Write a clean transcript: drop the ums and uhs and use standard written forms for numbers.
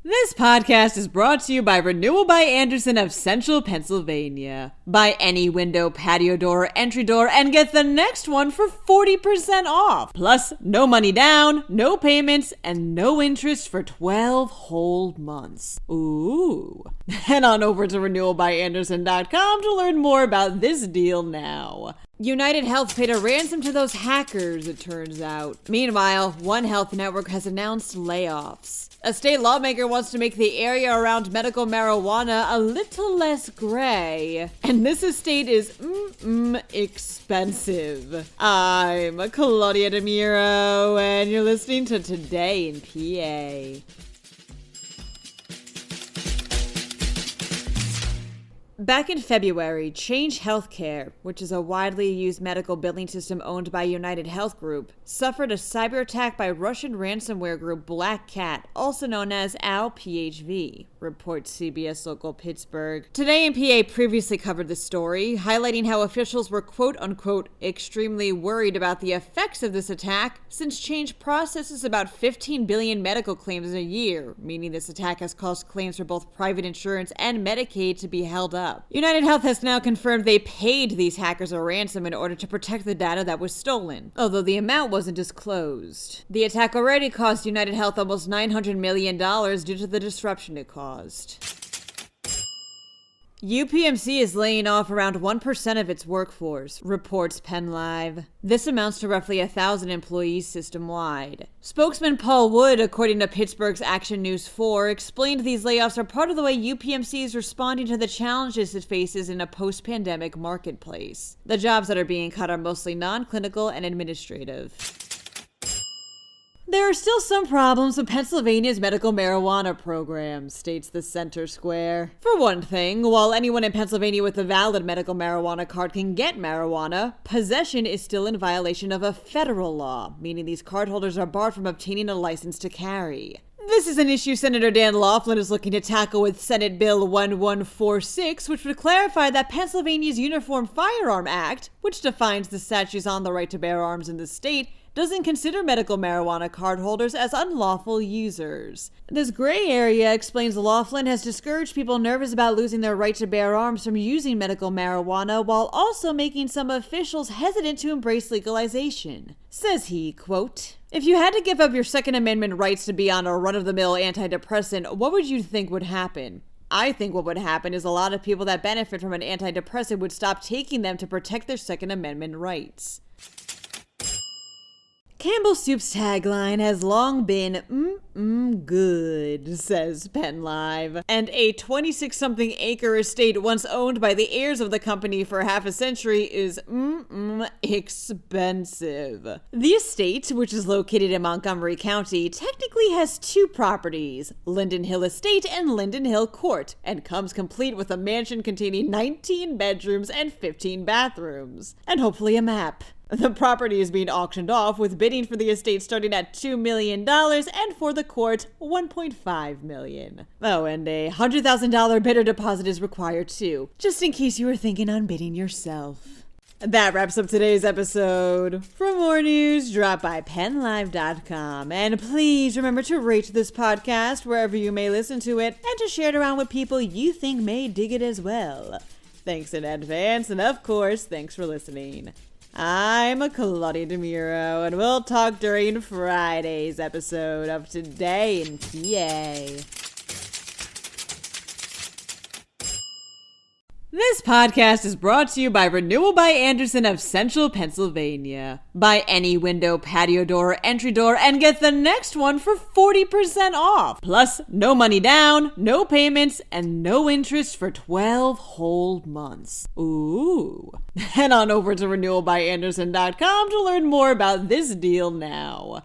This podcast is brought to you by Renewal by Andersen of Central Pennsylvania. Buy any window, patio door, or entry door and get the next one for 40% off. Plus, no money down, no payments, and no interest for 12 whole months. Ooh. Head on over to renewalbyandersen.com to learn more about this deal now. UnitedHealth paid a ransom to those hackers, it turns out. Meanwhile, One Health Network has announced layoffs. A state lawmaker wants to make the area around medical marijuana a little less gray. And this estate is expensive. I'm Claudia Dimuro, and you're listening to Today in PA. Back in February, Change Healthcare, which is a widely used medical billing system owned by UnitedHealth Group, suffered a cyber attack by Russian ransomware group Black Cat, also known as OWL-PHV, reports CBS Local Pittsburgh. Today in PA previously covered the story, highlighting how officials were quote-unquote extremely worried about the effects of this attack, since Change processes about 15 billion medical claims a year, meaning this attack has caused claims for both private insurance and Medicaid to be held up. UnitedHealth has now confirmed they paid these hackers a ransom in order to protect the data that was stolen, although the amount wasn't disclosed. The attack already cost UnitedHealth almost $900 million due to the disruption it caused. UPMC is laying off around 1% of its workforce, reports PennLive. This amounts to roughly 1,000 employees system-wide. Spokesman Paul Wood, according to Pittsburgh's Action News 4, explained these layoffs are part of the way UPMC is responding to the challenges it faces in a post-pandemic marketplace. The jobs that are being cut are mostly non-clinical and administrative. There are still some problems with Pennsylvania's medical marijuana program, states the Center Square. For one thing, while anyone in Pennsylvania with a valid medical marijuana card can get marijuana, possession is still in violation of a federal law, meaning these cardholders are barred from obtaining a license to carry. This is an issue Senator Dan Laughlin is looking to tackle with Senate Bill 1146, which would clarify that Pennsylvania's Uniform Firearm Act, which defines the statutes on the right to bear arms in the state, doesn't consider medical marijuana cardholders as unlawful users. This gray area, explains Laughlin, has discouraged people nervous about losing their right to bear arms from using medical marijuana, while also making some officials hesitant to embrace legalization. Says he, quote, "If you had to give up your Second Amendment rights to be on a run-of-the-mill antidepressant, what would you think would happen? I think what would happen is a lot of people that benefit from an antidepressant would stop taking them to protect their Second Amendment rights." Campbell Soup's tagline has long been, good, says PennLive. And a 26-something acre estate once owned by the heirs of the company for half a century is, expensive. The estate, which is located in Montgomery County, technically has two properties, Linden Hill Estate and Linden Hill Court, and comes complete with a mansion containing 19 bedrooms and 15 bathrooms. And hopefully a map. The property is being auctioned off, with bidding for the estate starting at $2 million and for the court, $1.5 million. Oh, and a $100,000 bidder deposit is required too, just in case you were thinking on bidding yourself. That wraps up today's episode. For more news, drop by PennLive.com. And please remember to rate this podcast wherever you may listen to it, and to share it around with people you think may dig it as well. Thanks in advance, and of course, thanks for listening. I'm Claudia Dimuro, and we'll talk during Friday's episode of Today in PA. This podcast is brought to you by Renewal by Andersen of Central Pennsylvania. Buy any window, patio door, or entry door and get the next one for 40% off. Plus, no money down, no payments, and no interest for 12 whole months. Ooh. Head on over to renewalbyandersen.com to learn more about this deal now.